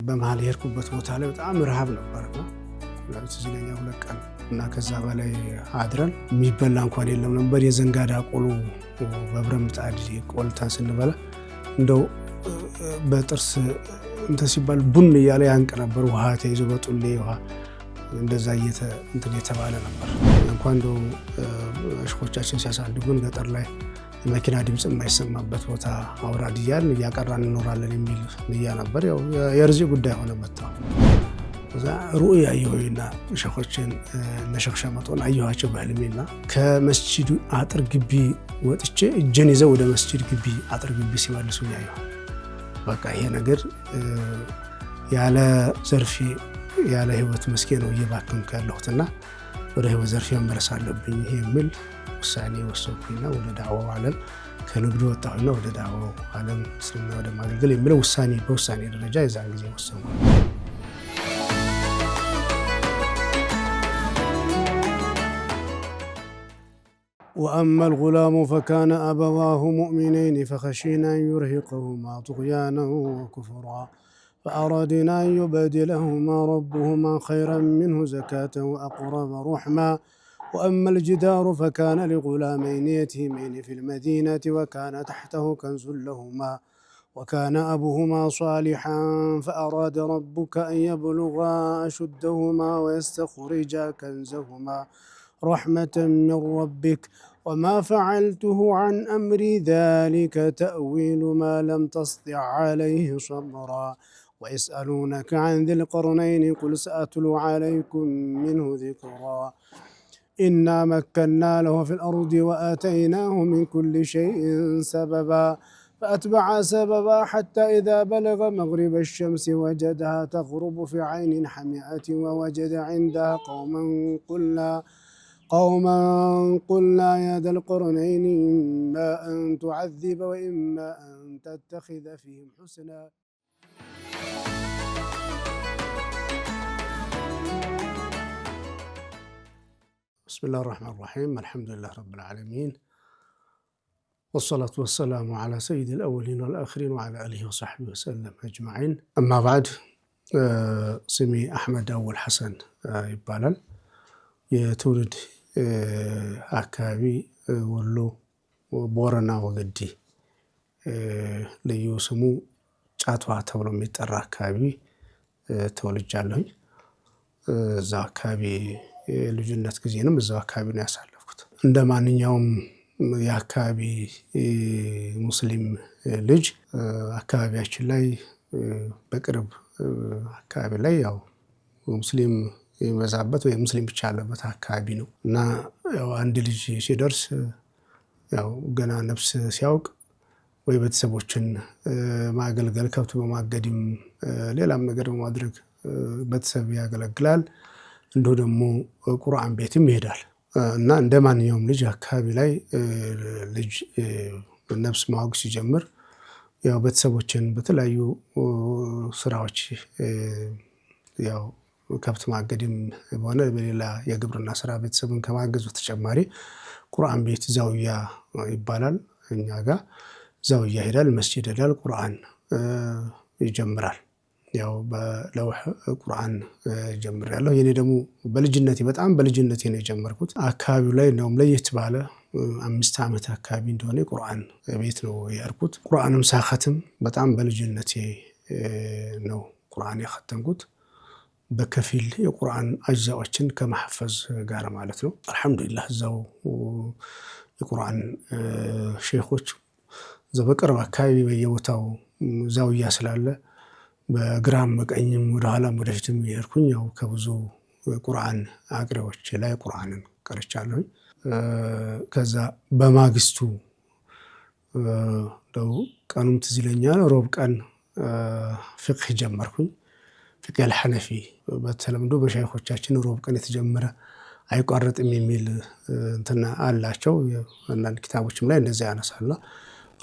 በመሃል የሄድኩበት ቦታ ላይ በጣም ረሃብ ነበርና እዚህ ላይ 2 ቀን እና ከዛ በላይ አድረን የሚበላ እንኳን የለም ነበር። የዘንጋዳ ቆሎ በብረት ምጣድ ቆልተን ስንበላ እንደው በጥርስ ሲባል ቡን እያለ ያንቅ ነበር። ውሃ ተይዞ በጡሌ ውሃ እንደዛ የተባለ ነበር። እንኳን እንደው እሽኮቻችን ሲያሳድጉን ገጠር ላይ የመኪና ድምፅ የማይሰማበት ቦታ አውራድ እያልን እያቀራን እንኖራለን የሚል ንያ ነበር። ያው የርዚ ጉዳይ ሆነ መጣው። ከዛ ሩእያ አየሁና ሸኾችን ነሸኽሻ መጦን አየኋቸው በህልሜና ከመስጂዱ አጥር ግቢ ወጥቼ እጄን ይዘው ወደ መስጂድ ግቢ አጥር ግቢ ሲመልሱኝ አየሁ። በቃ ይሄ ነገር ያለ ዘርፌ ያለ ህይወት መስኬ ነው እየባከንኩ ያለሁትና ወደ ህይወት ዘርፌ መመለስ አለብኝ የሚል ውሳኔ ወሰንኩኝና ወደ ዳዕዋው ዓለም ከንግዱ ወጣሁና ወደ ዳዕዋው ዓለም እስልምና ወደ ማገልገል የሚለው በውሳኔ ደረጃ የዛን ጊዜ ወሰንኩ። وأما الغلام فكان أبواه مؤمنين فخشينا أن يرهقهما طغيانا وكفرا فأرادنا أن يبدلهما ربهما خيرا منه زكاة وأقرب رحما وأما الجدار فكان لغلامين يتيمين في المدينة وكان تحته كنز لهما وكان أبوهما صالحا فأراد ربك أن يبلغا أشدهما ويستخرجا كنزهما رحمة من ربك وما فعلته عن أمري ذلك تأويل ما لم تسطع عليه صبرا ويسألونك عن ذي القرنين قل سأتلو عليكم منه ذكرا إنا مكنا له في الأرض وآتيناه من كل شيء سببا فأتبع سببا حتى إذا بلغ مغرب الشمس وجدها تغرب في عين حمئة ووجد عندها قوما قلنا يا ذا القرنين إما أن تعذب وإما أن تتخذ فيهم حسنا. بسم الله الرحمن الرحيم. الحمد لله رب العالمين والصلاة والسلام على سيد الأولين والآخرين وعلى آله وصحبه وسلم أجمعين. أما بعد سمي أحمد أول حسن يبالل يتولد አካባቢ ወሎ ቦረና ወገዲ ልዩ ስሙ ጫቷ ተብሎ የሚጠራ አካባቢ ተወልጃለሁኝ። እዛ አካባቢ ልጅነት ጊዜንም እዛው አካባቢ ነው ያሳለፍኩት። እንደ ማንኛውም የአካባቢ ሙስሊም ልጅ አካባቢያችን ላይ በቅርብ አካባቢ ላይ ያው ሙስሊም የበዛበት ወይ ሙስሊም ብቻ ያለበት አካባቢ ነው እና ያው አንድ ልጅ ሲደርስ ያው ገና ነፍስ ሲያውቅ ወይ ቤተሰቦችን ማገልገል ከብት በማገድም ሌላም ነገር በማድረግ ቤተሰብ ያገለግላል። እንደው ደግሞ ቁርአን ቤትም ይሄዳል እና እንደ ማንኛውም ልጅ አካባቢ ላይ ልጅ ነፍስ ማወቅ ሲጀምር ያው ቤተሰቦችን በተለያዩ ስራዎች ያው ከብት ማገድም ሆነ በሌላ የግብርና ስራ ቤተሰብን ከማገዝ በተጨማሪ ቁርአን ቤት ዛውያ ይባላል እኛ ጋር ዛውያ ይሄዳል፣ መስጂድ ይሄዳል፣ ቁርአን ይጀምራል። ያው በለውህ ቁርአን ጀምሬያለሁ። የኔ ደግሞ በጣም በልጅነቴ ነው የጀመርኩት። አካባቢው ላይ እንደውም ለየት ባለ 5 ዓመት አካባቢ እንደሆነ ቁርአን ቤት ነው ያርኩት። ቁርአንም ሳኸትም በጣም በልጅነቴ ነው ቁርአን ያኸተምኩት። በከፊል የቁርአን አጅዛዎችን ከማሐፈዝ ጋር ማለት ነው። አልሐምዱሊላህ እዛው የቁርአን ሼኾች በቅርብ አካባቢ በየቦታው ዛውያ ስላለ በግራም በቀኝም ወደኋላም ወደፊትም የሄድኩኝ ያው ከብዙ ቁርአን አቅሪዎች ላይ ቁርአንን ቀርቻለሁኝ። ከዛ በማግስቱ ቀኑም ትዝ ይለኛል ሮብ ቀን ፍቅህ ጀመርኩኝ። ፍቅህ አልሐነፊ በተለምዶ በሸይኾቻችን ሮብ ቀን የተጀመረ አይቋረጥም የሚል እንትና አላቸው። አንዳንድ ኪታቦችም ላይ እንደዛ ያነሳሉ።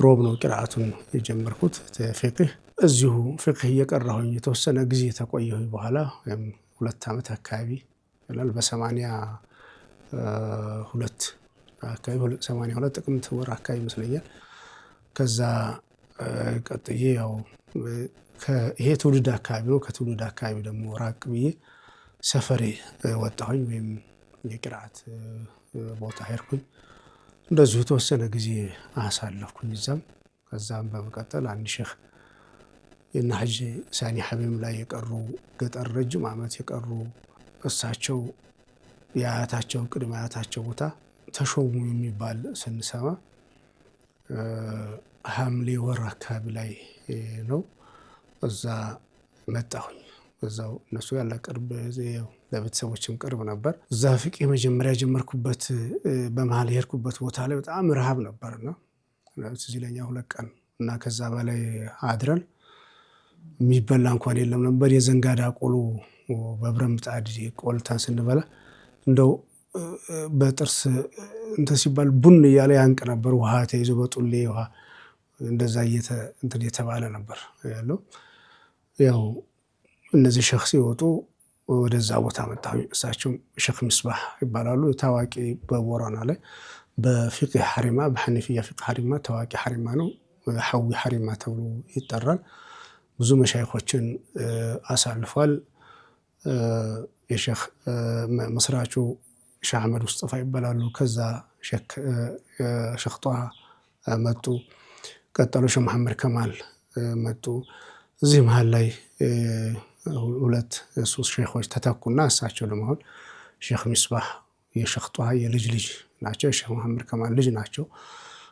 ሮብ ነው ቂራአቱን የጀመርኩት ፍቅህ። እዚሁ ፍቅህ እየቀራሁኝ የተወሰነ ጊዜ ተቆየሁኝ። በኋላ 2 ዓመት አካባቢ ይላል በ82 ጥቅምት ወር አካባቢ ይመስለኛል። ከዛ ቀጥዬ ያው ይሄ ትውልድ አካባቢ ነው። ከትውልድ አካባቢ ደግሞ ራቅ ብዬ ሰፈሬ ወጣሁኝ ወይም የቅርአት ቦታ ሄድኩኝ። እንደዚሁ የተወሰነ ጊዜ አሳለፍኩኝ እዛም። ከዛም በመቀጠል አንድ ሼህ የነ ሐጂ ሳኒ ሐቢብ ላይ የቀሩ ገጠር ረጅም ዓመት የቀሩ እሳቸው የአያታቸው ቅድመ አያታቸው ቦታ ተሾሙ የሚባል ስንሰማ ሐምሌ ወር አካባቢ ላይ ነው። እዛ መጣሁኝ። እዛው እነሱ ያለ ቅርብ ለቤተሰቦችም ቅርብ ነበር። እዛ ፊቅህ መጀመሪያ የጀመርኩበት በመሀል የሄድኩበት ቦታ ላይ በጣም ረሃብ ነበርና ትዝ ይለኛል 2 ቀን እና ከዛ በላይ አድረን የሚበላ እንኳን የለም ነበር። የዘንጋዳ ቆሎ በብረት ምጣድ ቆልተን ስንበላ እንደው በጥርስ እንትን ሲባል ቡን እያለ ያንቅ ነበር። ውሃ ተይዞ በጡሌ ውሃ እንደዛ እንትን የተባለ ነበር ያለው። ያው እነዚህ ሼህ ሲወጡ ወደዛ ቦታ መጣሁ። እሳቸው ሼህ ሚስባህ ይባላሉ። ታዋቂ በቦረና ላይ በፊቅህ ሐሪማ በሐነፊያ ፊቅህ ሐሪማ ታዋቂ ሐሪማ ነው። ሐዊ ሐሪማ ተብሎ ይጠራል። ብዙ መሻይኾችን አሳልፏል። የሼህ መስራቹ ሼህ አህመድ ሙስጠፋ ይባላሉ። ከዛ ሼህ ጧሃ መጡ። ቀጠሉ ሼህ መሐመድ ከማል መጡ። እዚህ መሃል ላይ 2-3 ሼኾች ተተኩና እሳቸው ለመሆን ሼህ ሚስባህ የሼህ ጧሃ የልጅ ልጅ ናቸው። ሼህ መሐመድ ከማል ልጅ ናቸው።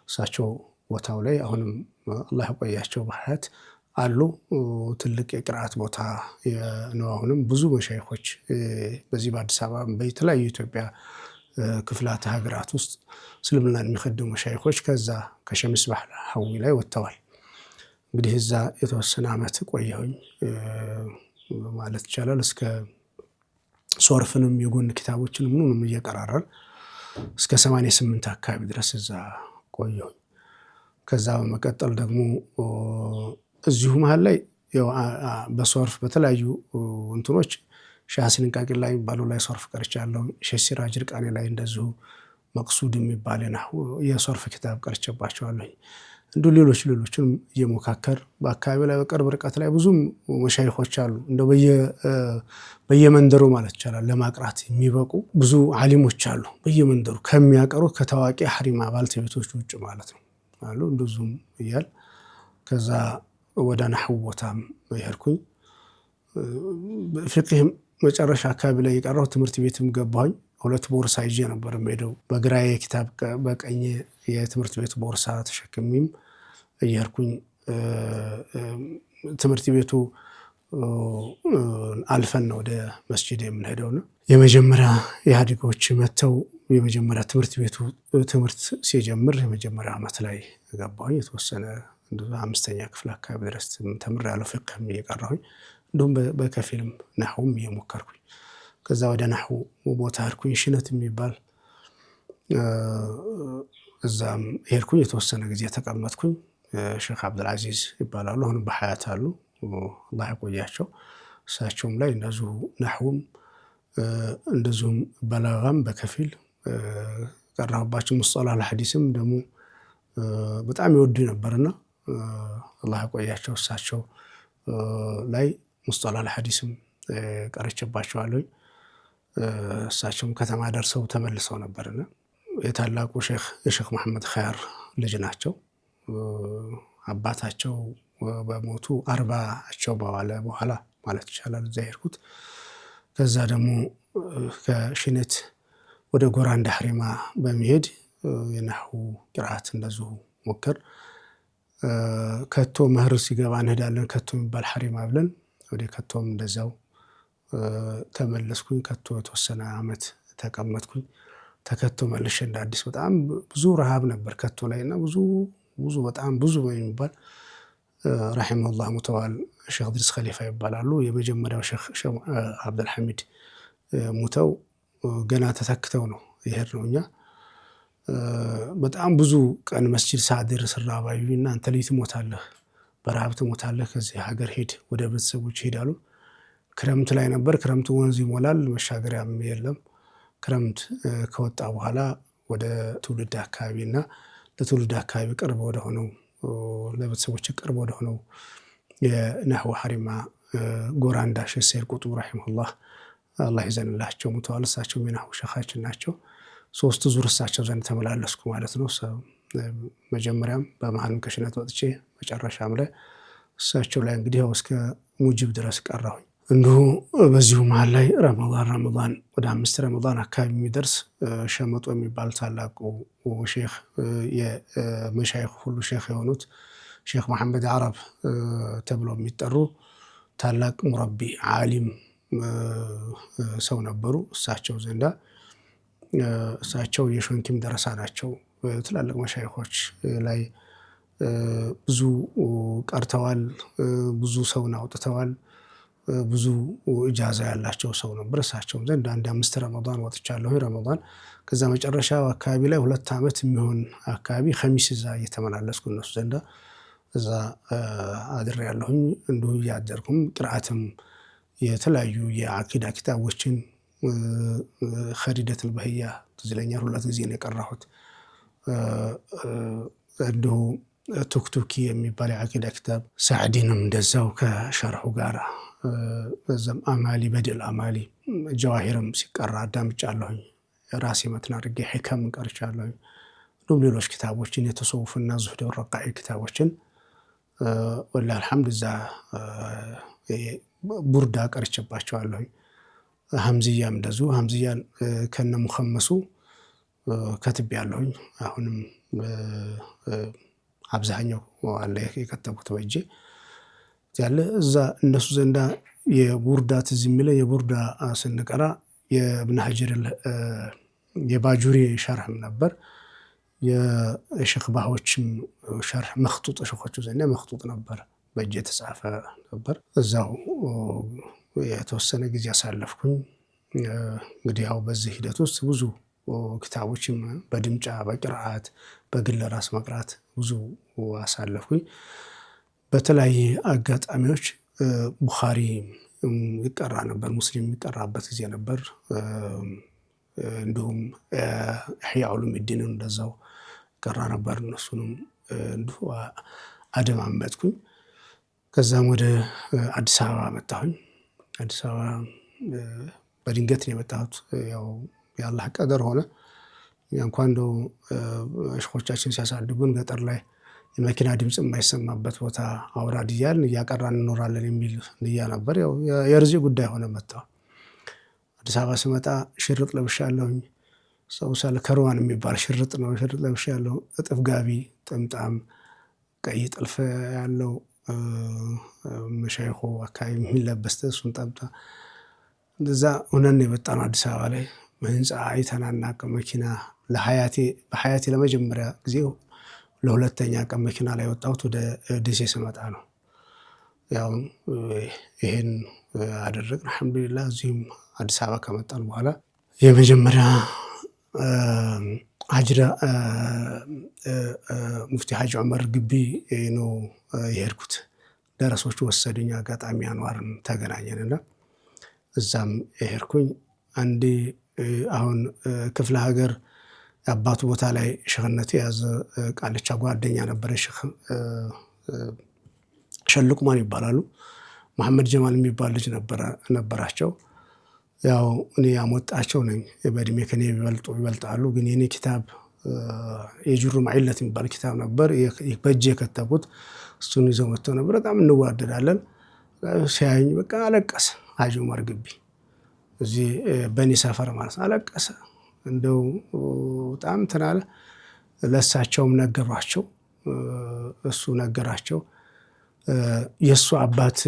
እሳቸው ቦታው ላይ አሁንም አላህ ያቆያቸው በሐያት አሉ። ትልቅ የቅርአት ቦታ ነው። አሁንም ብዙ መሻይኾች በዚህ በአዲስ አበባ በተለያዩ የኢትዮጵያ ክፍላተ ሀገራት ውስጥ እስልምናን የሚከድሙ መሻይኾች ከዛ ከሼህ ሚስባህ ሐዊ ላይ ወጥተዋል። እንግዲህ እዛ የተወሰነ ዓመት ቆየሁኝ ማለት ይቻላል። እስከ ሶርፍንም የጎን ኪታቦችን ምኑንም እየቀራረን እስከ 88 አካባቢ ድረስ እዛ ቆየሁኝ። ከዛ በመቀጠል ደግሞ እዚሁ መሃል ላይ በሶርፍ በተለያዩ እንትኖች ሼህ ሐሰን ቃቂላ ላይ የሚባለው ላይ ሶርፍ ቀርቻለሁ። ሼህ ሲራጅ ርቃኔ ላይ እንደዚሁ መቅሱድ የሚባል የሶርፍ ኪታብ ቀርቼባቸዋለሁ። እንዲሁ ሌሎችንም እየሞካከር በአካባቢ ላይ በቅርብ ርቀት ላይ ብዙም መሻይኾች አሉ። እንደው በየመንደሩ ማለት ይቻላል ለማቅራት የሚበቁ ብዙ ዓሊሞች አሉ። በየመንደሩ ከሚያቀሩት ከታዋቂ ሐሪማ ባልተቤቶች ውጭ ማለት ነው አሉ። እንደዚሁም እያል ከዛ ወደ ነህው ቦታም ሄድኩኝ። ፊቅህ መጨረሻ አካባቢ ላይ የቀረው ትምህርት ቤትም ገባሁኝ። 2 ቦርሳ ይዤ ነበር የምሄደው። በግራዬ ኪታብ በቀኝ የትምህርት ቤት ቦርሳ ተሸክሜም እየሄድኩኝ ትምህርት ቤቱ አልፈን ነው ወደ መስጂድ የምንሄደው ነው። የመጀመሪያ ኢህአዴጎች መጥተው የመጀመሪያ ትምህርት ቤቱ ትምህርት ሲጀምር የመጀመሪያ ዓመት ላይ ገባሁኝ። የተወሰነ 5ኛ ክፍል አካባቢ ድረስ ተምሬያለሁ። ፊቅህም እየቀራሁኝ እንደውም በከፊልም ነህውም እየሞከርኩኝ ከዛ ወደ ነህው ቦታ ሄድኩኝ። ሽነት የሚባል እዛም ሄድኩኝ። የተወሰነ ጊዜ ተቀመጥኩኝ። ሼህ አብዱልዓዚዝ ይባላሉ። አሁንም በሐያት አሉ። አላህ ያቆያቸው። እሳቸውም ላይ እንደዚሁ ነህውም እንደዚሁም በላጋም በከፊል ቀራሁባቸው። ሙስጠላህ አልሐዲስም ደግሞ በጣም ይወዱ ነበርና አላህ ያቆያቸው። እሳቸው ላይ ሙስጠላህ አልሐዲስም ቀርቼባቸዋለሁ። እሳቸውም ከተማ ደርሰው ተመልሰው ነበርና የታላቁ የሼህ መሐመድ ኸያር ልጅ ናቸው። አባታቸው በሞቱ 40ቸው በኋላ ማለት ይቻላል እዛ ሄድኩት። ከዛ ደግሞ ከሽነት ወደ ጎራንዳ ሐሪማ በመሄድ የነህው ቅርአት እንደዚሁ ሞከር። ከቶ መህር ሲገባ እንሄዳለን ከቶ የሚባል ሐሪማ ብለን ወደ ከቶም እንደዛው ተመለስኩኝ። ከቶ የተወሰነ ዓመት ተቀመጥኩኝ። ተከቶ መልሼ እንደ አዲስ በጣም ብዙ ረሃብ ነበር ከቶ ላይና ብዙ በጣም ብዙ የሚባል ረሂመሁላህ ሙተዋል። ሼህ ኢድሪስ ኸሊፋ ይባላሉ። የመጀመሪያው ሼህ አብዱልሐሚድ ሙተው ገና ተተክተው ነው የሄድነው እኛ። በጣም ብዙ ቀን መስጂድ ሳድር ስራባዩ እና አንተ ልጅ ትሞታለህ፣ በረሃብ ትሞታለህ፣ ከዚህ ሀገር ሄድ፣ ወደ ቤተሰቦች ሄዳሉ። ክረምት ላይ ነበር። ክረምቱ ወንዝ ይሞላል፣ መሻገሪያም የለም። ክረምት ከወጣ በኋላ ወደ ትውልድ አካባቢና ለትውልድ አካባቢ ቅርብ ወደ ሆነው ለቤተሰቦች ቅርብ ወደ ሆነው የነህው ሐሪማ ጎራንዳ ሼህ ሰይድ ቁጥቡ ረሂመሁላህ አላህ ይዘንላቸው ሙተዋል። እሳቸው የነህው ሸኻችን ናቸው። 3 ዙር እሳቸው ዘንድ ተመላለስኩ ማለት ነው። መጀመሪያም በመሀልም ከሽነት ወጥቼ መጨረሻም ላይ እሳቸው ላይ እንግዲህ ያው እስከ ሙጅብ ድረስ ቀራሁኝ። እንዲሁ በዚሁ መሀል ላይ ረመዳን ወደ 5 ረመዳን አካባቢ የሚደርስ ሸመጦ የሚባል ታላቁ ሼህ የመሻይኽ ሁሉ ሼህ የሆኑት ሼክ መሐመድ አረብ ተብሎ የሚጠሩ ታላቅ ሙረቢ ዓሊም ሰው ነበሩ። እሳቸው ዘንዳ እሳቸው የሾንኪም ደረሳ ናቸው። ትላልቅ መሻይኾች ላይ ብዙ ቀርተዋል። ብዙ ሰውን አውጥተዋል። ብዙ እጃዛ ያላቸው ሰው ነበር። እሳቸው ዘንድ አንድ 5 ረመዳን ወጥቻለሁ። ረመዳን ከዛ መጨረሻ አካባቢ ላይ 2 ዓመት የሚሆን አካባቢ ኸሚስ እዛ እየተመላለስኩ እነሱ ዘንዳ እዛ አድሬ ያለሁኝ። እንዲሁ እያደርኩም ቅርአትም የተለያዩ የአቂዳ ኪታቦችን ኸሪደቱል በህያ ትዝ ይለኛል 2 ጊዜ ነው የቀራሁት። እንዲሁ ቱክቱኪ የሚባል የአቂዳ ኪታብ ሳዕዲንም እንደዛው ከሸርሑ ጋር በዛም አማሊ በድል አማሊ ጀዋሂርም ሲቀራ አዳምጫለሁኝ። ራሴ መትን አድርጌ ሒከም ቀርቻለሁኝ። እንዲሁም ሌሎች ኪታቦችን የተሰውፍና ዙህድ ወረቃዒ ኪታቦችን ወላሂ አልሐምድ እዛ ቡርዳ ቀርቼባቸዋለሁኝ። ሐምዝያም እንደዚሁ ሐምዝያን ከነ ሙኸመሱ ከትቤያለሁኝ። አሁንም አብዛኛው አለ የከተቡት በእጄ ያለ እዛ እነሱ ዘንዳ የቡርዳ ትዝ የሚለኝ የቡርዳ ስንቀራ የእብነ ሀጀር የባጁሪ ሸርሕም ነበር። የሼክ ባሆችም ሸርሕ መኽጡጥ ሼኾቹ ዘንዳ መኽጡጥ ነበር፣ በእጄ የተጻፈ ነበር። እዛው የተወሰነ ጊዜ አሳለፍኩኝ። እንግዲህ ያው በዚህ ሂደት ውስጥ ብዙ ኪታቦችም በድምጫ በቅርአት በግል ራስ መቅራት ብዙ አሳለፍኩኝ። በተለያየ አጋጣሚዎች ቡኻሪ ይቀራ ነበር፣ ሙስሊም የሚቀራበት ጊዜ ነበር። እንዲሁም ኢሕያ ዑሉሙዲንን እንደዛው ይቀራ ነበር። እነሱንም እንዲሁ አደማመጥኩኝ። ከዛም ወደ አዲስ አበባ መጣሁኝ። አዲስ አበባ በድንገት ነው የመጣሁት። ያው የአላህ ቀደር ሆነ። እንኳን እንደው ሼኾቻችን ሲያሳድጉን ገጠር ላይ የመኪና ድምፅ የማይሰማበት ቦታ አውራድ እያልን እያቀራን እንኖራለን የሚል ንያ ነበር። ያው የርዚ ጉዳይ ሆነ መጣሁ። አዲስ አበባ ስመጣ ሽርጥ ለብሻለሁኝ። ሰው ሳለ ከርዋን የሚባል ሽርጥ ነው። ሽርጥ ለብሻለሁ። እጥፍ ጋቢ ጥምጣም ቀይ ጥልፍ ያለው መሻይኹ አካባቢ የሚለበስ እሱን ጠምጣ እንደዛ ሆነን የመጣነው አዲስ አበባ ላይ ህንፃ አይተናናቅ። መኪና በሀያቴ ለመጀመሪያ ጊዜ ለሁለተኛ ቀን መኪና ላይ ወጣሁት ወደ ደሴ ስመጣ ነው። ያው ይሄን አደረግን አልሐምዱሊላህ። እዚህም አዲስ አበባ ከመጣን በኋላ የመጀመሪያ አጅራ ሙፍቲ ሐጂ ዑመር ግቢ ነው የሄድኩት። ደረሶቹ ወሰዱኝ። አጋጣሚ አንዋርን ተገናኘንና እዛም የሄድኩኝ አንዴ አሁን ክፍለ ሀገር የአባቱ ቦታ ላይ ሼኽነት የያዘ ቃልቻ ጓደኛ ነበረ። ሸልቁማን ይባላሉ። መሐመድ ጀማል የሚባል ልጅ ነበራቸው። ያው እኔ ያሞጣቸው ነኝ። በእድሜ ከኔ ይበልጣሉ። ግን የኔ ኪታብ የጅሩ ማዕለት የሚባል ኪታብ ነበር በእጄ የከተቡት። እሱን ይዘው መጥተው ነበር። በጣም እንዋደዳለን። ሲያዩኝ በቃ አለቀሰ። ሐጂ ዑመር ግቢ እዚህ በኒ ሰፈር ማለት አለቀሰ። እንደው በጣም እንትን አለ። ለእሳቸውም ነገሯቸው። እሱ ነገራቸው። የእሱ አባት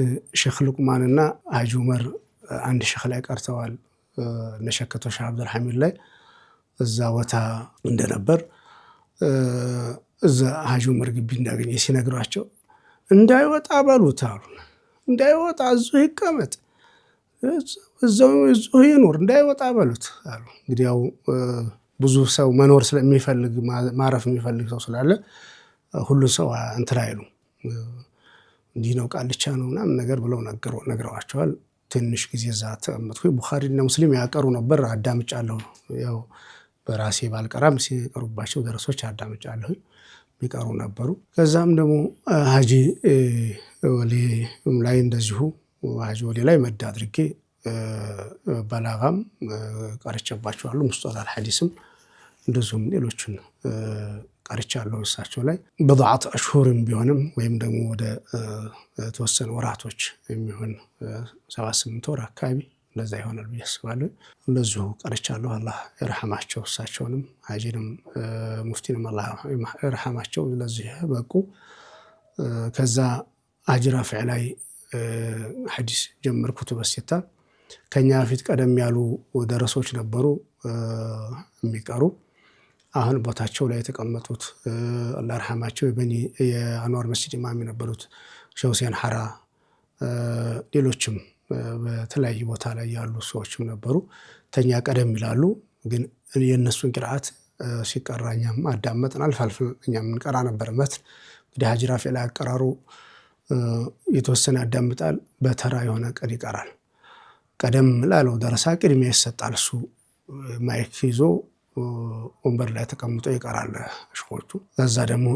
ሼክ ሉቅማንና ሐጂ ዑመር አንድ ሼክ ላይ ቀርተዋል። ነሸከቶ ሼህ አብዱልሐሚድ ላይ እዛ ቦታ እንደነበር እዛ ሐጂ ዑመር ግቢ እንዳገኘ ሲነግሯቸው እንዳይወጣ በሉት አሉ። እንዳይወጣ እዚሁ ይቀመጥ፣ እዚሁ ይኑር፣ እንዳይወጣ በሉት አሉ። እንግዲህ ያው ብዙ ሰው መኖር ስለሚፈልግ ማረፍ የሚፈልግ ሰው ስላለ ሁሉ ሰው እንትን አይሉም። እንዲህ ነው ቃልቻ ነው ምናምን ነገር ብለው ነግረዋቸዋል። ትንሽ ጊዜ እዛ ተቀመጥኩኝ። ቡኻሪና ሙስሊም ያቀሩ ነበር፣ አዳምጫለሁ። ያው በራሴ ባልቀራም ሲቀሩባቸው ደረሶች አዳምጫለሁ፣ የሚቀሩ ነበሩ። ከዛም ደግሞ ሐጂ ወሌ ላይ እንደዚሁ ሀጅ ወሌ ላይ መድ አድርጌ በላጋም ቀርቼባቸዋለሁ። ሙስጠላህ ሐዲስም እንደዚሁም ሌሎችን ቀርቻለሁ። እሳቸው ላይ በضعት አሽሁርም ቢሆንም ወይም ደግሞ ወደ ተወሰኑ ወራቶች የሚሆን 7-8 ወር አካባቢ እንደዛ ይሆናል ብዬ አስባለሁ። እንደዚሁ ቀርቻለሁ። አላህ ይርሐማቸው እሳቸውንም ሀጂንም ሙፍቲንም አላህ ይርሐማቸው ለዚህ በቁ። ከዛ ሀጅ ራፊዕ ላይ ሐዲስ ጀመር ኩቱበ ሲታ። ከኛ በፊት ቀደም ያሉ ደረሶች ነበሩ የሚቀሩ አሁን ቦታቸው ላይ የተቀመጡት አላህ ይርሐማቸው የአንዋር መስጂድ ኢማም የነበሩት ሼህ ሁሴን ሐራ ሌሎችም በተለያዩ ቦታ ላይ ያሉ ሰዎችም ነበሩ። ተኛ ቀደም ይላሉ። ግን የእነሱን ቅርአት ሲቀራ እኛም አዳመጥን። አልፎ አልፎ እኛም እንቀራ ነበር። መትን እንግዲህ ሀጅ ራፊዕ ላይ አቀራሩ የተወሰነ ያዳምጣል፣ በተራ የሆነ ቀን ይቀራል። ቀደም ላለው ደረሳ ቅድሚያ ይሰጣል። እሱ ማይክ ይዞ ወንበር ላይ ተቀምጦ ይቀራል ሸኾቹ። ከዛ ደግሞ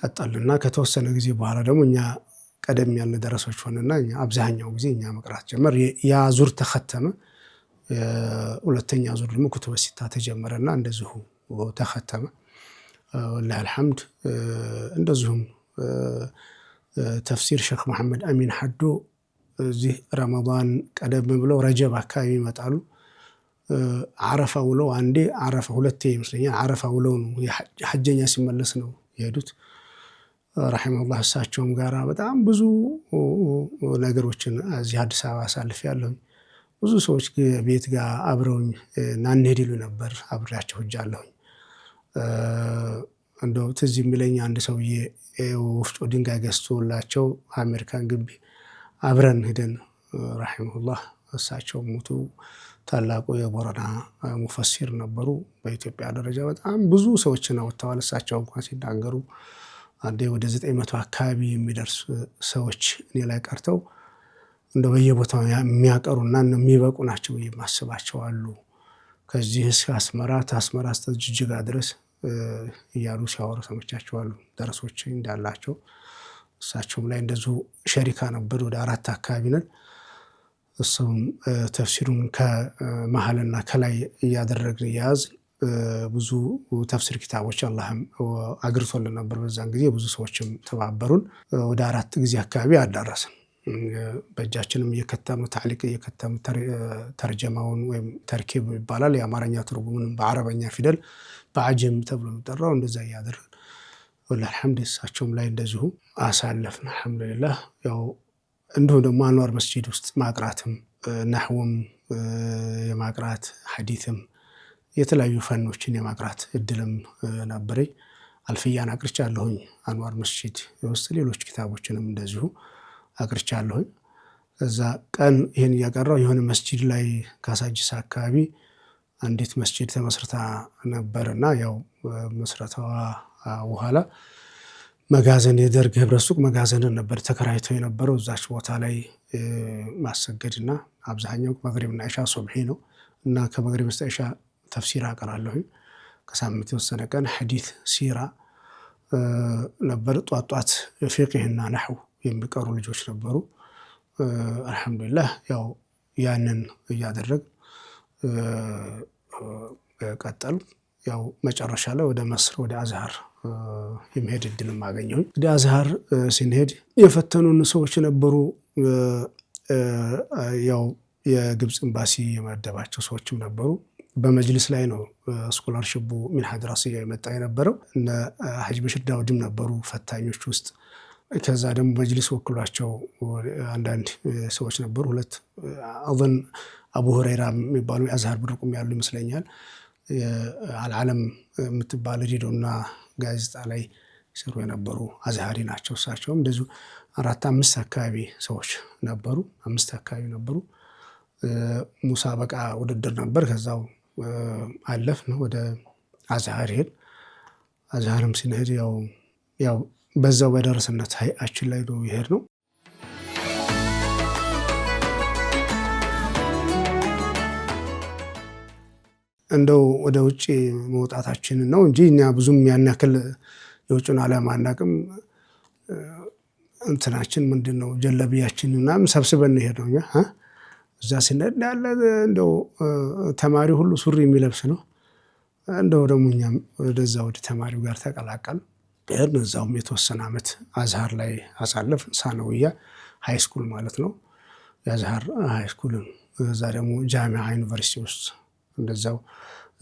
ቀጠልና ከተወሰነ ጊዜ በኋላ ደግሞ እኛ ቀደም ያልን ደረሶች ሆነና እኛ አብዛኛው ጊዜ እኛ መቅራት ጀመር። ያ ዙር ተኸተመ። ሁለተኛ ዙር ደግሞ ኩቱበ ሲታ ተጀመረና እንደዚሁ ተኸተመ። ወላሂ አልሐምድ። እንደዚሁም ተፍሲር ሼክ መሐመድ አሚን ሐዶ እዚህ ረመዳን ቀደም ብለው ረጀብ አካባቢ ይመጣሉ። አረፋ ውለው አንዴ አረፋ ሁለቴ ይመስለኛል አረፋ ውለው ነው ሐጀኛ ሲመለስ ነው የሄዱት። ረሂመሁላህ እሳቸውም ጋራ በጣም ብዙ ነገሮችን እዚህ አዲስ አበባ አሳልፌያለሁ። ብዙ ሰዎች ቤት ጋር አብረውኝ እና እንሂድ ይሉ ነበር። አብሬያቸው ሄጃለሁ። እንደው ትዝ የሚለኝ አንድ ሰውዬ ወፍጮ ድንጋይ ገዝቶላቸው አሜሪካን ግቢ አብረን ሄደን ረሂመሁላህ እሳቸው ሞቱ። ታላቁ የቦረና ሙፈሲር ነበሩ። በኢትዮጵያ ደረጃ በጣም ብዙ ሰዎችን አወጥተዋል። እሳቸው እንኳን ሲናገሩ አንዴ ወደ 900 አካባቢ የሚደርስ ሰዎች እኔ ላይ ቀርተው እንደ በየቦታው የሚያቀሩና የሚበቁ ናቸው የማስባቸው አሉ። ከዚህ እስከ አስመራ ታስመራ እስከ ጅጅጋ ድረስ እያሉ ሲያወሩ ሰምቻቸዋለሁ። ደረሶች እንዳላቸው እሳቸውም ላይ እንደዚሁ ሸሪካ ነበር። ወደ 4 አካባቢ ነን። እሱም ተፍሲሩን ከመሀልና ከላይ እያደረግን እያያዝ ብዙ ተፍሲር ኪታቦች አላህም አግርቶልን ነበር። በዛን ጊዜ ብዙ ሰዎችም ተባበሩን። ወደ 4 ጊዜ አካባቢ አዳረስን። በእጃችንም እየከተሙ ታዕሊቅ እየከተሙ ተርጀማውን ወይም ተርኪብ ይባላል የአማርኛ ትርጉሙንም በአረበኛ ፊደል በአጀም ተብሎ የሚጠራው እንደዛ እያደረግን ወላሂ አልሐምድ እሳቸውም ላይ እንደዚሁ አሳለፍን። አልሐምዱሊላህ። ያው እንዲሁም ደግሞ አንዋር መስጂድ ውስጥ ማቅራትም ናህውም የማቅራት ሐዲትም የተለያዩ ፈኖችን የማቅራት እድልም ነበረኝ። አልፍያን አቅርቻለሁኝ አንዋር መስጂድ ውስጥ። ሌሎች ኪታቦችንም እንደዚሁ አቅርቻለሁኝ። እዛ ቀን ይህን እያቀራው የሆነ መስጂድ ላይ ካሳጅስ አካባቢ አንዲት መስጂድ ተመስርታ ነበርና ያው መስረታዋ በኋላ መጋዘን የደርግ ህብረት ሱቅ መጋዘንን ነበር ተከራይተው የነበረው። እዛች ቦታ ላይ ማሰገድና አብዛኛው መግሪብና ኢሻ ሱብሒ ነው እና ከመግሪብ እስከ ኢሻ ተፍሲር አቀራለሁኝ። ከሳምንት የተወሰነ ቀን ሐዲት ሲራ ነበር። ጧት ፊቅህና ነህው የሚቀሩ ልጆች ነበሩ። አልሐምዱሊላህ። ያው ያንን እያደረግ ቀጠል። ያው መጨረሻ ላይ ወደ መስር ወደ አዝሃር የመሄድ እድልም አገኘሁኝ። ወደ አዝሃር ስንሄድ የፈተኑን ሰዎች ነበሩ። ያው የግብፅ ኤምባሲ የመደባቸው ሰዎችም ነበሩ። በመጅልስ ላይ ነው ስኮላርሺፑ ሚንሃ ድራሲያ የመጣ የነበረው። እነ ሐጅ በሽር ዳውድም ነበሩ ፈታኞች ውስጥ። ከዛ ደግሞ መጅልስ ወክሏቸው አንዳንድ ሰዎች ነበሩ። ሁለት አዘን አቡ ሁረይራ የሚባሉ የአዝሃር ብርቁም ያሉ ይመስለኛል። አልዓለም የምትባል ሬዲዮና ጋዜጣ ላይ ሲሰሩ የነበሩ አዝሃሪ ናቸው። እሳቸውም እንደዚሁ 4-5 አካባቢ ሰዎች ነበሩ። 5 አካባቢ ነበሩ። ሙሳበቃ ውድድር ነበር። ከዛው አለፍን ወደ አዝሃር ሄድ። አዝሃርም ስንሄድ ያው በዛው በደረስነት ሀይአችን ላይ ነው ይሄድ ነው። እንደው ወደ ውጭ መውጣታችን ነው እንጂ እኛ ብዙም ያን ያክል የውጭን ዓለም አናውቅም። እንትናችን ምንድነው ጀለቢያችን ምናምን ሰብስበን ሄደው እዛ ስንሄድ ያለ እንደው ተማሪ ሁሉ ሱሪ የሚለብስ ነው። እንደው ደግሞ እኛም ወደዛ ወደ ተማሪው ጋር ተቀላቀልን። እዛውም የተወሰነ ዓመት አዝሃር ላይ አሳለፍን። ሳነውያ ሃይስኩል ማለት ነው። የአዝሃር ሃይስኩልን እዛ ደግሞ ጃሚዓ ዩኒቨርሲቲ ውስጥ እንደዛው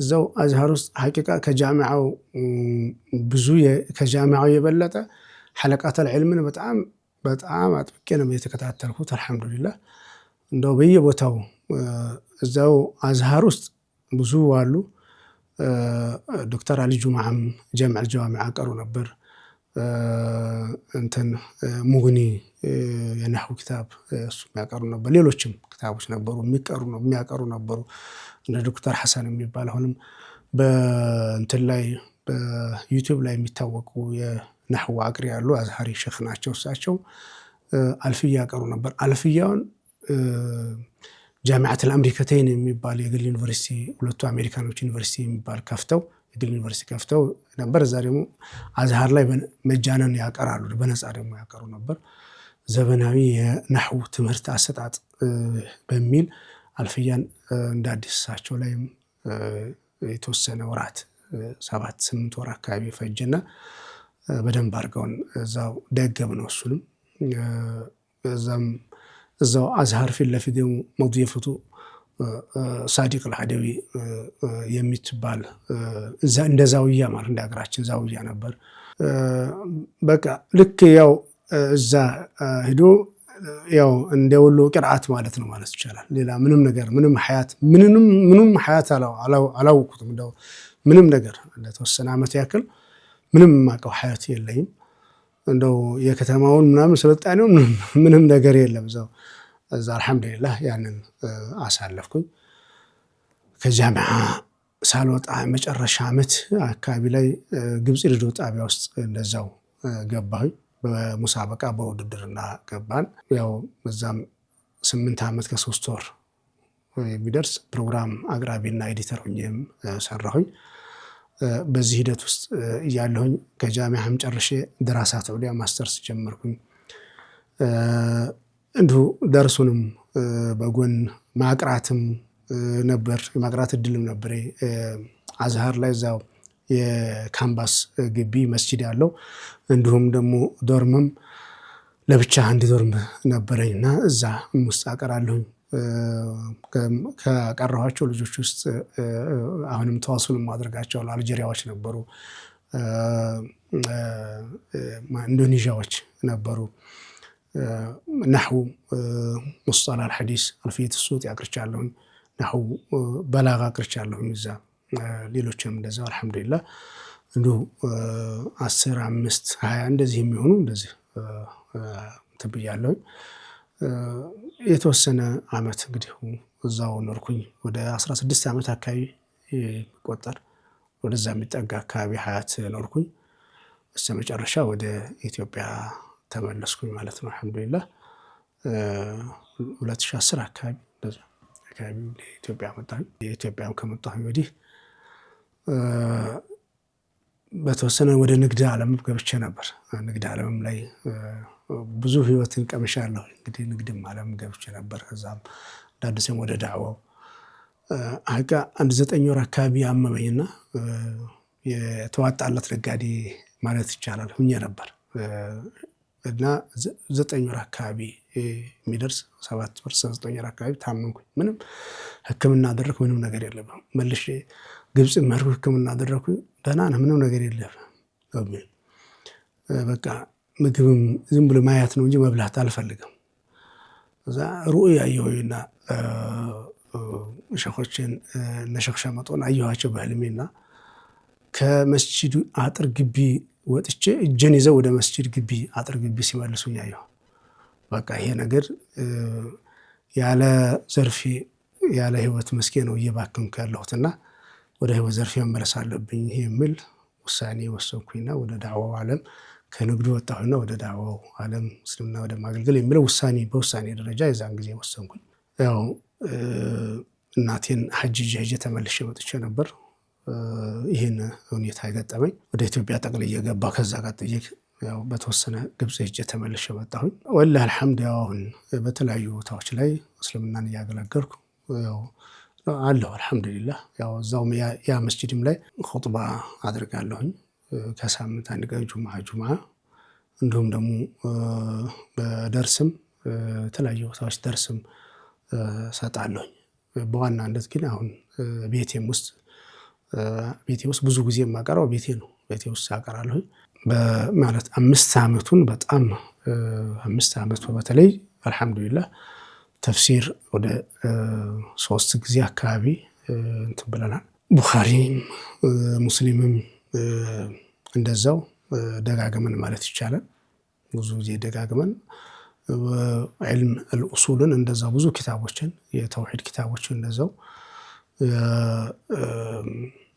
እዛው አዝሃር ውስጥ ሐቂቃ ከጃሚዓው ብዙ ከጃሚዓው የበለጠ ሐለቃተል ዒልምን በጣም አጥብቄ ነው የተከታተልኩት። አልሐምዱሊላህ እንደው በየቦታው እዛው አዝሃር ውስጥ ብዙ አሉ። ዶክተር አሊ ጁምዓም ጀምዕ አልጀዋሚዕ ቀሩ ነበር። እንትን ሙግኒ የነህው ኪታብ እሱ የሚያቀሩ ነበር። ሌሎችም ክታቦች ነበሩ የሚያቀሩ ነበሩ። እንደ ዶክተር ሐሰን የሚባል አሁንም በእንትን ላይ በዩቲዩብ ላይ የሚታወቁ የነህው አቅሪ ያሉ አዝሃሪ ሼኽ ናቸው። እሳቸው አልፍያ ያቀሩ ነበር። አልፍያውን ጃሚዓት አልአምሪከተይን የሚባል የግል ዩኒቨርሲቲ ሁለቱ አሜሪካኖች ዩኒቨርሲቲ የሚባል ከፍተው የግል ዩኒቨርሲቲ ከፍተው ነበር። እዛ ደግሞ አዝሃር ላይ መጃነን ያቀራሉ፣ በነፃ ደግሞ ያቀሩ ነበር። ዘመናዊ የነህው ትምህርት አሰጣጥ በሚል አልፍያን እንደ አዲስ እሳቸው ላይም የተወሰነ ወራት 7-8 ወር አካባቢ ፈጀና በደንብ አድርገውን እዛው ደገም ነው። እሱንም እዛው አዝሃር ፊት ለፊት ደግሞ መድየፈቱ ሳዲቅ አልሐደዊ የምትባል እንደ ዛውያ ማለት እንደ ሀገራችን ዛውያ ነበር። በቃ ልክ ያው እዛ ሄዶ ያው እንደ ወሎ ቅርአት ማለት ነው ማለት ይቻላል። ሌላ ምንም ነገር ምንም ሐያት አላወቅኩትም። እንደው ምንም ነገር ለተወሰነ ዓመት ያክል ምንም የማውቀው ሐያት የለኝም። እንደው የከተማውን ምናምን ስልጣኔው ምንም ነገር የለም። እዛ አልሐምዱሊላህ ያንን አሳለፍኩኝ። ከጃሚዓ ሳልወጣ መጨረሻ ዓመት አካባቢ ላይ ግብጽ ሬዲዮ ጣቢያ ውስጥ እንደዛው ገባሁኝ። በሙሳበቃ በውድድርና ገባን። ያው በዛም 8 ዓመት ከ3 ወር የሚደርስ ፕሮግራም አቅራቢና ኤዲተር ሆኜም ሰራሁኝ። በዚህ ሂደት ውስጥ እያለሁኝ ከጃሚዓም ጨርሼ ደራሳት ዑሊያ ማስተርስ ጀመርኩኝ። እንዲሁ ደርሱንም በጎን ማቅራትም ነበር፣ የማቅራት እድልም ነበር። አዝሃር ላይ እዛው የካምባስ ግቢ መስጂድ ያለው እንዲሁም ደግሞ ዶርምም ለብቻ አንድ ዶርም ነበረኝና እዛ ውስጥ አቀራለሁኝ። ከቀረኋቸው ልጆች ውስጥ አሁንም ተዋሱልም ማድረጋቸው አልጄሪያዎች ነበሩ፣ ኢንዶኔዥያዎች ነበሩ። ነህው ሙስጠላህ አልሐዲስ አልፊየት ሱዩጢ አቅርቻለሁኝ። ነህው በላጋ አቅርቻለሁኝ እዛ። ሌሎችንም እንደዛው አልሐምዱሊላህ እንዲሁ 10፣ 5፣ 20 እንደዚህ የሚሆኑ እንደዚህ ትብያለሁኝ። የተወሰነ ዓመት እንግዲህ እዛው ኖርኩኝ። ወደ 16 ዓመት አካባቢ ይቆጠር ወደዛ የሚጠጋ አካባቢ ሐያት ኖርኩኝ። በስተመጨረሻ ወደ ኢትዮጵያ ተመለስኩኝ ማለት ነው። አልሐምዱሊላህ 2010 አካባቢ እንደዛ አካባቢ ኢትዮጵያ መጣሁ። የኢትዮጵያም ከመጣሁ ወዲህ በተወሰነ ወደ ንግድ ዓለም ገብቼ ነበር። ንግድ ዓለምም ላይ ብዙ ህይወትን ቀምሻለሁ። እንግዲህ ንግድም ዓለም ገብቼ ነበር። ከዛም እንዳድሰም ወደ ዳዕዋው አጋ 9 ወር አካባቢ አመመኝና የተዋጣለት ነጋዴ ማለት ይቻላል ሁኜ ነበር እና 9 ወር አካባቢ የሚደርስ 7 ወር 9 ወር አካባቢ ታመምኩኝ። ምንም ሕክምና አደረኩ፣ ምንም ነገር የለም። መልሼ ግብጽ መርኩ፣ ሕክምና አደረኩኝ። ደህና ነህ፣ ምንም ነገር የለም። በቃ ምግብም ዝም ብሎ ማየት ነው እንጂ መብላት አልፈልግም። እዛ ሩእያ አየሁኝና ሸኾችን ነሸኽ ሸመጦን አየኋቸው በህልሜና ከመስጂዱ አጥር ግቢ ወጥቼ እጄን ይዘው ወደ መስጂድ ግቢ አጥር ግቢ ሲመልሱኝ አየሁ። በቃ ይሄ ነገር ያለ ዘርፌ ያለ ህይወት መስኬ ነው እየባከንኩ ያለሁትና ወደ ህይወት ዘርፌ መመለስ አለብኝ የሚል ውሳኔ ወሰንኩኝና ወደ ዳዕዋው ዓለም ከንግዱ ወጣሁና ወደ ዳዕዋው ዓለም እስልምና ወደ ማገልገል የሚለው በውሳኔ ደረጃ የዛን ጊዜ ወሰንኩኝ። ያው እናቴን ሐጅ ሄጄ ተመልሼ መጥቼ ነበር። ይህን ሁኔታ ገጠመኝ። ወደ ኢትዮጵያ ጠቅልዬ ገባሁ። ከዛ ቀጥዬ ያው በተወሰነ ግብጽ ሄጄ ተመልሼ መጣሁኝ። ወላሂ አልሐምድ ያው አሁን በተለያዩ ቦታዎች ላይ እስልምናን እያገለገልኩ ያው አለሁ አልሐምዱሊላህ። ያው እዛውም ያ መስጂድም ላይ ኹጥባ አድርጋለሁኝ ከሳምንት አንድ ቀን ጁምዓ እንዲሁም ደግሞ በደርስም የተለያዩ ቦታዎች ደርስም ሰጣለሁኝ። በዋናነት ግን አሁን ቤቴ ውስጥ ብዙ ጊዜ የማቀራው ቤቴ ውስጥ አቀራለሁኝ። ማለት 5 ዓመቱን በጣም 5 ዓመቱ በተለይ አልሐምዱሊላህ ተፍሲር ወደ 3 ጊዜ አካባቢ እንትን ብለናል። ቡኻሪም ሙስሊምም እንደዛው ደጋግመን ማለት ይቻላል ብዙ ጊዜ ደጋግመን ዒልም አልኡሱልን እንደዛው ብዙ ኪታቦችን የተውሂድ ኪታቦችን እንደዛው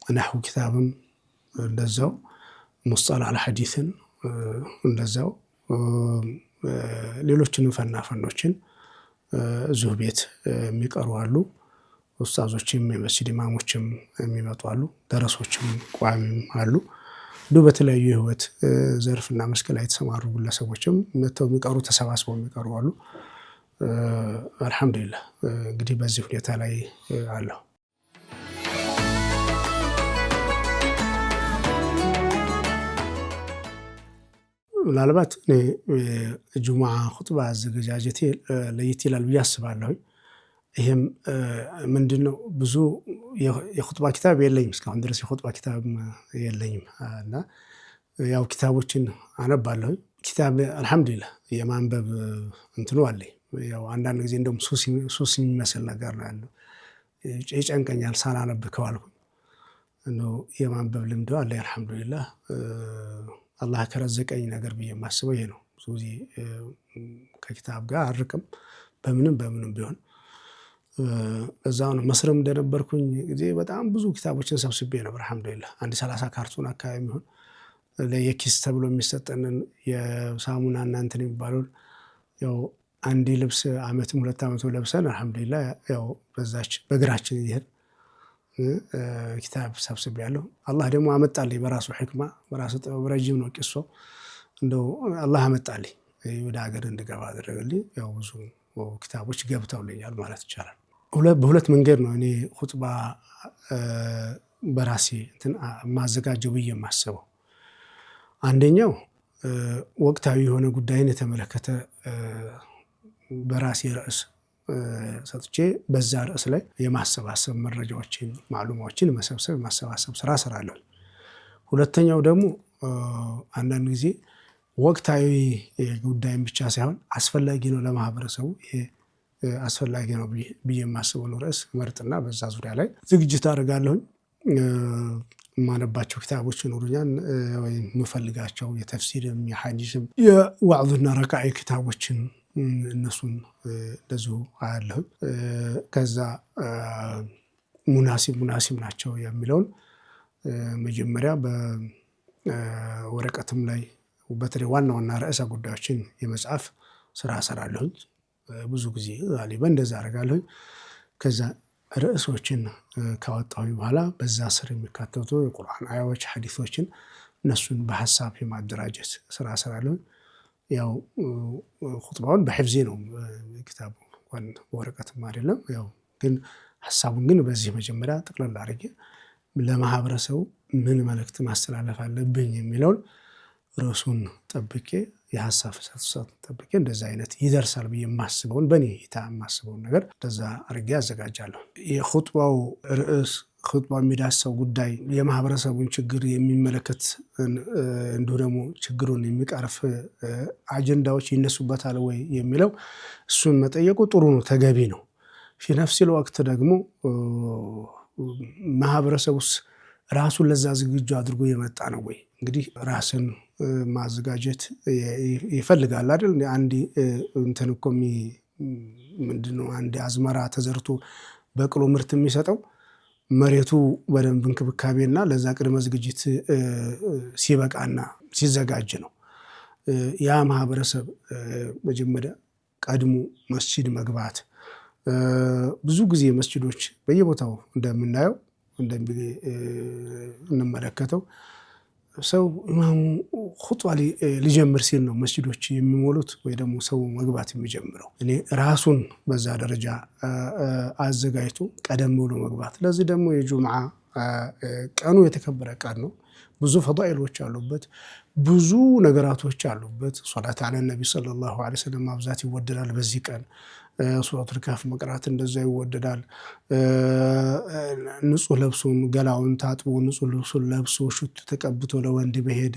ነህው ኪታብም እንደዛው ሙስጠላህ አልሐዲስን እንደዛው ሌሎችንም ፈኖችን እዚሁ ቤት የሚቀሩ አሉ። ኡስታዞችም የመስጂድ ኢማሞችም የሚመጡ አሉ። ደረሶችም ቋሚም አሉ። እንዲሁ በተለያዩ የህይወት ዘርፍና መስክ ላይ የተሰማሩ ግለሰቦችም መጥተው የሚቀሩ ተሰባስበው የሚቀሩ አሉ። አልሐምዱሊላህ እንግዲህ በዚህ ሁኔታ ላይ አለሁ። ምናልባት እኔ ጁሙዓ ኹጥባ አዘገጃጀቴ ለየት ይላል ብዬ አስባለሁ። ይሄም ምንድነው ብዙ የኹጥባ ኪታብ የለኝም እስካሁን ድረስ የኹጥባ ኪታብ የለኝም እና ያው ኪታቦችን አነባለሁ። ኪታብ አልሐምዱሊላህ የማንበብ እንትኑ አለኝ። ያው አንዳንድ ጊዜ እንደውም ሱስ የሚመስል ነገር ነው ያለው። ይጨንቀኛል ሳላነብ ከዋልኩ ነው። የማንበብ ልምዱ አለኝ አልሐምዱሊላህ። አላህ ከረዘቀኝ ነገር ብዬ የማስበው ይሄ ነው። ብዙ ጊዜ ከኪታብ ጋር አርቅም በምንም ቢሆን እዛው ነው። መስረም እንደነበርኩኝ ጊዜ በጣም ብዙ ኪታቦችን ሰብስቤ ነበር አልሐምዱሊላህ። አንድ 30 ካርቶን አካባቢ የሚሆን ለየኪስ ተብሎ የሚሰጠንን የሳሙና እና እንትን የሚባለውን ያው አንድ ልብስ ዓመትም 2 ዓመት ለብሰን አልሐምዱሊላህ ያው በዛች በእግራችን ይሄድ ኪታብ ሰብስቤያለሁ። አላህ ደግሞ አመጣልኝ በራሱ ሕክማ በራሱ ጥበብ። ረጅም ነው ቂሶው። እንደው አላህ አመጣልኝ ወደ ሀገር እንድገባ አደረገልኝ። ያው ብዙ ኪታቦች ገብተውልኛል ማለት ይቻላል። በሁለት መንገድ ነው እኔ ኹጥባ በራሴ እንትን ማዘጋጀው ብዬ የማስበው። አንደኛው ወቅታዊ የሆነ ጉዳይን የተመለከተ በራሴ ርዕስ ሰጥቼ በዛ ርዕስ ላይ የማሰባሰብ መረጃዎችን ማሉማዎችን መሰብሰብ ማሰባሰብ ስራ እሰራለሁ። ሁለተኛው ደግሞ አንዳንድ ጊዜ ወቅታዊ ጉዳይን ብቻ ሳይሆን አስፈላጊ ነው ለማህበረሰቡ ይሄ አስፈላጊ ነው ብዬ የማስበው ርዕስ መርጥና በዛ ዙሪያ ላይ ዝግጅት አደርጋለሁኝ። የማነባቸው ኪታቦች ይኖሩኛል ወይም የምፈልጋቸው የተፍሲርም የሐዲስም የዋዕዝና ረቃዒ ኪታቦችን እነሱን እንደዚሁ አያለሁኝ። ከዛ ሙናሲብ ናቸው የሚለውን መጀመሪያ በወረቀትም ላይ በተለይ ዋና ርዕሰ ጉዳዮችን የመጻፍ ስራ እሰራለሁኝ። ብዙ ጊዜ ጋሊበን እንደዛ አደርጋለሁኝ። ከዛ ርዕሶችን ካወጣሁኝ በኋላ በዛ ስር የሚካተቱ የቁርአን አያዎች ሐዲሶችን እነሱን በሐሳብ የማደራጀት ስራ እሰራለሁኝ። ያው ኹጥባውን በሕፍዜ ነው ኪታቡ እንኳን በወረቀትም አይደለም። ያው ግን ሐሳቡን ግን በዚህ መጀመሪያ ጠቅለል አድርጌ ለማህበረሰቡ ምን መልእክት ማስተላለፍ አለብኝ የሚለውን ርዕሱን ጠብቄ የሐሳብ ፍሰቱን ጠብቄ እንደዛ አይነት ይደርሳል ብዬ የማስበውን በእኔ እይታ የማስበውን ነገር እንደዛ አድርጌ አዘጋጃለሁ። የኹጥባው ርዕስ ኹጥባው የሚዳሰው ጉዳይ የማህበረሰቡን ችግር የሚመለከት እንዲሁ ደግሞ ችግሩን የሚቀርፍ አጀንዳዎች ይነሱበታል ወይ የሚለው እሱን መጠየቁ ጥሩ ነው፣ ተገቢ ነው። ፊ ነፍሲል ወቅት ደግሞ ማህበረሰቡስ ራሱን ለዛ ዝግጁ አድርጎ የመጣ ነው ወይ? እንግዲህ ራስን ማዘጋጀት ይፈልጋል አይደል? አንድ እንትን እኮ ምንድነው አንድ አዝመራ ተዘርቶ በቅሎ ምርት የሚሰጠው መሬቱ በደንብ እንክብካቤና ለዛ ቅድመ ዝግጅት ሲበቃና ሲዘጋጅ ነው። ያ ማህበረሰብ መጀመሪያ ቀድሞ መስጂድ መግባት። ብዙ ጊዜ መስጂዶች በየቦታው እንደምናየው እንደምንመለከተው ሰው ኢማሙ ኹጥባ ሊጀምር ሲል ነው መስጂዶች የሚሞሉት ወይ ደግሞ ሰው መግባት የሚጀምረው። እኔ ራሱን በዛ ደረጃ አዘጋጅቶ ቀደም ብሎ መግባት። ለዚህ ደግሞ የጁምዓ ቀኑ የተከበረ ቀን ነው። ብዙ ፈዳኢሎች አሉበት፣ ብዙ ነገራቶች አሉበት። ሶላት አለ ነቢ ሰለላሁ ዐለይሂ ወሰለም ማብዛት ይወደዳል። በዚህ ቀን ሱረቱል ካፍ መቅራት እንደዛ ይወደዳል። ንጹህ ለብሶን ገላውን ታጥቦ ንጹህ ልብሱን ለብሶ ሽቱ ተቀብቶ ለወንድ መሄድ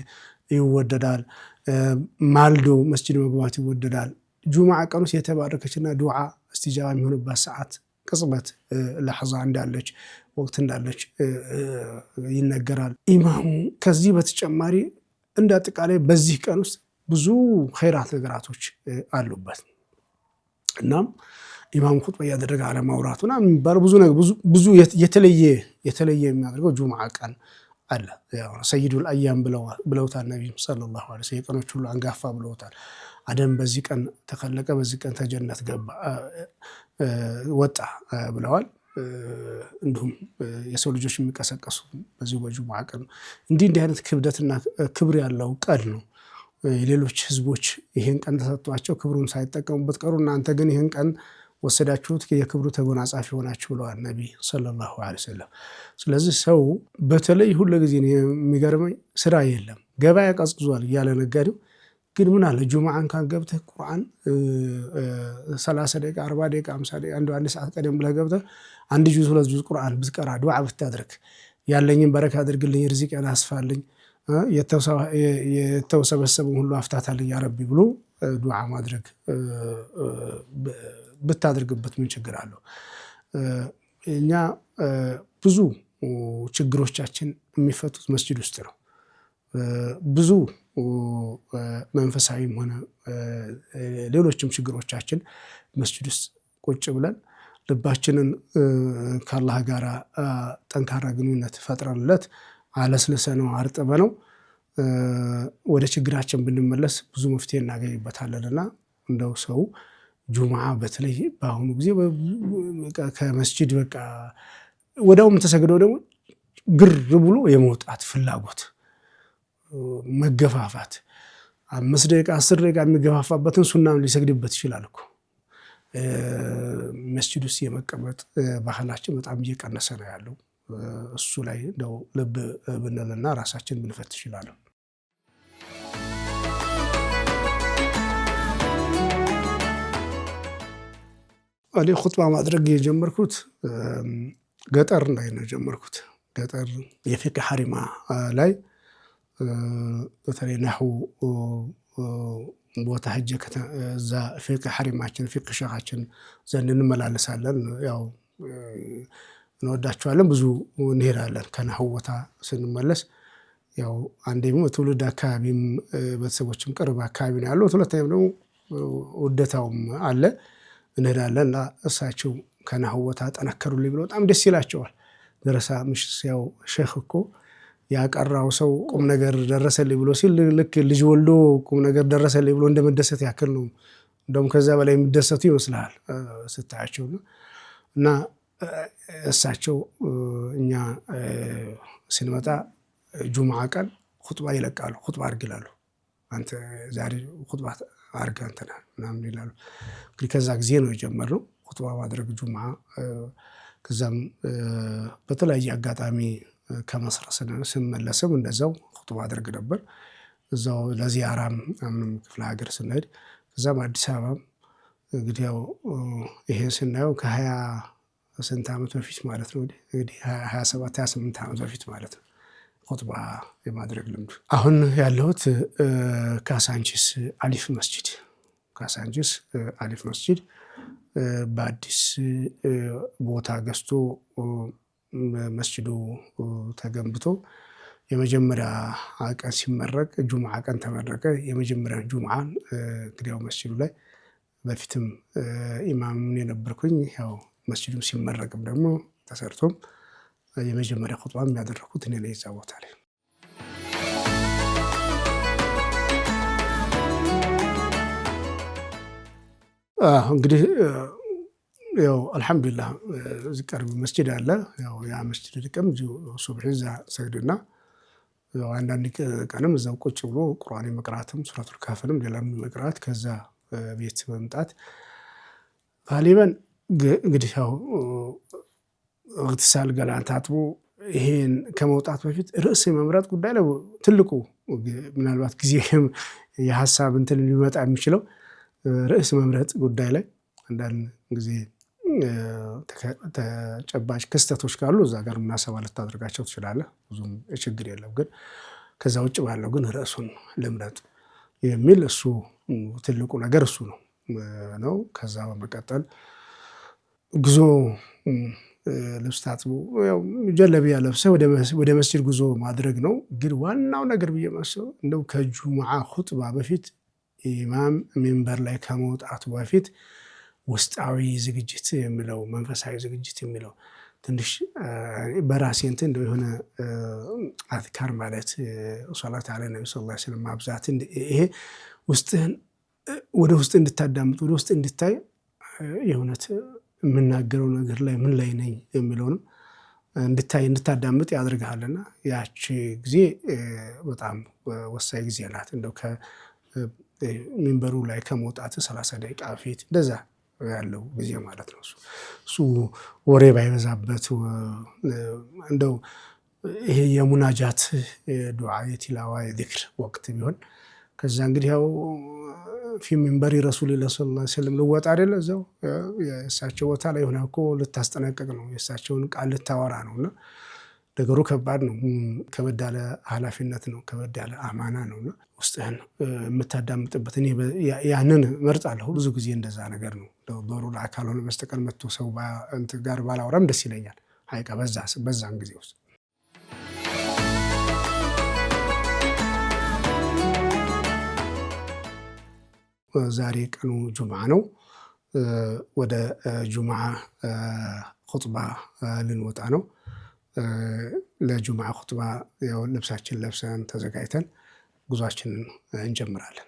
ይወደዳል። ማልዶ መስጂድ መግባት ይወደዳል። ጁምዓ ቀኑስ የተባረከችና ዱዓ እስቲጃባ የሚሆንባት ሰዓት ቅጽበት ለሕዛ እንዳለች ወቅት እንዳለች ይነገራል። ኢማሙ ከዚህ በተጨማሪ እንደ አጠቃላይ በዚህ ቀን ውስጥ ብዙ ኸይራት ነገራቶች አሉበት። እናም ኢማሙ ኹጥባ እያደረገ አለማውራቱና የሚባለው ብዙ የተለየ የሚያደርገው ጁምዓ ቀን አለ። ሰይዱል አያም ብለውታል ነቢ ሰለላሁ ዐለይሂ ወሰለም። የቀኖች ሁሉ አንጋፋ ብለውታል። አደም በዚህ ቀን ተከለቀ፣ በዚህ ቀን ተጀነት ገባ ወጣ ብለዋል። እንዲሁም የሰው ልጆች የሚቀሰቀሱ በዚሁ በጁምዓ ቀን እንዲህ አይነት ክብደትና ክብር ያለው ቀን ነው። የሌሎች ህዝቦች ይህን ቀን ተሰጥቷቸው ክብሩን ሳይጠቀሙበት ቀሩ። እናንተ ግን ይህን ቀን ወሰዳችሁት፣ የክብሩ ተጎናጻፊ ሆናችሁ ብለዋል ነቢ ሰለላሁ ዐለይሂ ወሰለም። ስለዚህ ሰው በተለይ ሁሉ ጊዜ የሚገርመኝ ስራ የለም ገበያ ቀዝቅዟል እያለ ነጋዴው ግን ምን አለ ጁምዓን ካን ገብተህ ቁርአን 30 ደቂቃ 40 ደቂቃ 50 ደቂቃ አንድ ሰዓት ቀደም ብለህ ገብተህ አንድ ጁዝ ሁለት ጁዝ ቁርአን ብትቀራ ዱዓ ብታደርግ ያለኝን በረካ አድርግልኝ፣ ርዚቄን አስፋልኝ፣ የተሰበሰበውን ሁሉ አፍታታልኝ ያ ረቢ ብሎ ዱዓ ማድረግ ብታደርግበት ምን ችግር አለው? እኛ ብዙ ችግሮቻችን የሚፈቱት መስጂድ ውስጥ ነው። ብዙ መንፈሳዊም ሆነ ሌሎችም ችግሮቻችን መስጂድ ውስጥ ቁጭ ብለን ልባችንን ከአላህ ጋር ጠንካራ ግንኙነት ፈጥረንለት አለስልሰነው አርጥበነው ወደ ችግራችን ብንመለስ ብዙ መፍትሄ እናገኝበታለንና እንደው ሰው ጁምዓ በተለይ በአሁኑ ጊዜ ከመስጂድ በቃ ወዲያውም ተሰግደው ደግሞ ግር ብሎ የመውጣት ፍላጎት መገፋፋት 5 ደቂቃ 10 ደቂቃ የሚገፋፋበትን ሱናም ሊሰግድበት ይችላል እኮ። መስጂድ ውስጥ የመቀመጥ ባህላችን በጣም እየቀነሰ ነው ያለው። እሱ ላይ እንደው ልብ ብንልና ራሳችን ብንፈትሽ ይችላል። እኔ ኹጥባ ማድረግ የጀመርኩት ገጠር ላይ ነው የጀመርኩት። ገጠር የፊቅህ ሐሪማ ላይ በተለይ ነህው ቦታ ሄጄ እዛ ፊቅህ ሐሪማችን ፊቅህ ሸኻችን ዘንድ እንመላለሳለን። ያው እንወዳቸዋለን፣ ብዙ እንሄዳለን። ከነህው ቦታ ስንመለስ ያው አንዴም ትውልድ አካባቢም ቤተሰቦችም ቅርብ አካባቢ ነው ያለው፣ ሁለተኛም ደግሞ ውደታውም አለ። እንሄዳለን እና እሳቸው ከነህው ቦታ ጠነከሩልኝ ብለው በጣም ደስ ይላቸዋል። ደረሳ ምሽት ያው ሼኽ እኮ ያቀራው ሰው ቁም ነገር ደረሰልኝ ብሎ ሲል ልክ ልጅ ወልዶ ቁም ነገር ደረሰልኝ ብሎ እንደመደሰት ያክል ነው። እንደውም ከዛ በላይ የሚደሰቱ ይመስላል ስታያቸው። እና እሳቸው እኛ ስንመጣ ጁምዓ ቀን ኹጥባ ይለቃሉ። ኹጥባ አድርግ ይላሉ። አንተ ዛሬ ኹጥባ አድርግ አንተ ነህ ምናምን ይላሉ። እንግዲህ ከዛ ጊዜ ነው የጀመርነው ኹጥባ ማድረግ ጁምዓ። ከዛም በተለያየ አጋጣሚ ከመስራ ስንመለስም እንደዛው ኹጥባ አድርግ ነበር። እዛው ለዚያራም ምንም ክፍለ ሀገር ስንሄድ ከዛም አዲስ አበባም እንግዲህ ያው ይሄን ስናየው ከ20 ስንት ዓመት በፊት ማለት ነው እንግዲህ 27 28 ዓመት በፊት ማለት ነው ኹጥባ የማድረግ ልምዱ። አሁን ያለሁት ካሳንቺስ አሊፍ መስጂድ፣ ካሳንቺስ አሊፍ መስጂድ በአዲስ ቦታ ገዝቶ መስጂዱ ተገንብቶ የመጀመሪያ ቀን ሲመረቅ ጁምዓ ቀን ተመረቀ። የመጀመሪያ ጁምዓን እንግዲህ ያው መስጂዱ ላይ በፊትም ኢማም የነበርኩኝ ያው መስጂዱ ሲመረቅም ደግሞ ተሰርቶም የመጀመሪያ ኹጥባም ያደረኩት እኔ ነኝ እዛ ቦታ ላይ። እንግዲህ ያው አልሐምዱሊላህ እዚህ ቀርብ መስጂድ አለ። ያው ያ መስጂድ ልቅም ሱብሒ እዛ ሰግድና አንዳንድ ቀንም እዛው ቁጭ ብሎ ቁርአን መቅራትም ሱረቱል ካፍንም ሌላም መቅራት ከዛ ቤት መምጣት ጋሊበን እንግዲህ ያው እግትሳል ገላን ታጥቦ ይሄን ከመውጣት በፊት ርዕስ የመምረጥ ጉዳይ ላይ ትልቁ ምናልባት ጊዜ የሐሳብ እንትን ሊመጣ የሚችለው ርዕስ መምረጥ ጉዳይ ላይ አንዳንድ ጊዜ ተጨባጭ ክስተቶች ካሉ እዛ ጋር ምናሰባ ልታደርጋቸው ትችላለህ። ብዙም ችግር የለም። ግን ከዛ ውጭ ባለው ግን ርዕሱን ልምረጥ የሚል እሱ ትልቁ ነገር እሱ ነው። ከዛ በመቀጠል ጉዞ ልብስ ታጥቦ ያው ጀለቢያ ለብሰህ ወደ መስጂድ ጉዞ ማድረግ ነው። ግን ዋናው ነገር ብዬ ማስበው እንደው ከጁምዓ ኹጥባ በፊት ኢማም ሚንበር ላይ ከመውጣቱ በፊት ውስጣዊ ዝግጅት የሚለው መንፈሳዊ ዝግጅት የሚለው ትንሽ በራሴ እንትን እንደው የሆነ አዝካር ማለት ሶላት አለ ነብዩ ሰለላሁ ዐለይሂ ወሰለም ማብዛት ይሄ ውስጥህን ወደ ውስጥ እንድታዳምጥ ወደ ውስጥ እንድታይ የእውነት የምናገረው ነገር ላይ ምን ላይ ነኝ የሚለውንም እንድታዳምጥ ያደርግሃልና ያቺ ጊዜ በጣም ወሳኝ ጊዜ ናት። እንደው ከሚንበሩ ላይ ከመውጣት 30 ደቂቃ ፊት እንደዛ ያለው ጊዜ ማለት ነው። እሱ ወሬ ባይበዛበት እንደው ይሄ የሙናጃት ዱዓ የቲላዋ የዚክር ወቅት ቢሆን ከዛ እንግዲህ ያው ፊ ሚንበሪ ረሱልላህ ሰለላሁ ዐለይሂ ወሰለም ልወጣ አይደለ እዛው የእሳቸው ቦታ ላይ ሆነህ እኮ ልታስጠነቅቅ ነው፣ የእሳቸውን ቃል ልታወራ ነውና ነገሩ ከባድ ነው። ከበድ ያለ ኃላፊነት ነው፣ ከበድ ያለ አማና ነውና ውስጥህን የምታዳምጥበት እኔ ያንን መርጣለሁ። ብዙ ጊዜ እንደዛ ነገር ነው። ዶሩል አካል ሆነ በስተቀር መጥቶ ሰው እንትን ጋር ባላወራም ደስ ይለኛል። ሀይቃ በዛን ጊዜ ውስጥ ዛሬ ቀኑ ጁምዓ ነው። ወደ ጁምዓ ኹጥባ ልንወጣ ነው። ለጁምዓ ኹጥባ ያው ልብሳችን ለብሰን ተዘጋጅተን ጉዟችንን እንጀምራለን።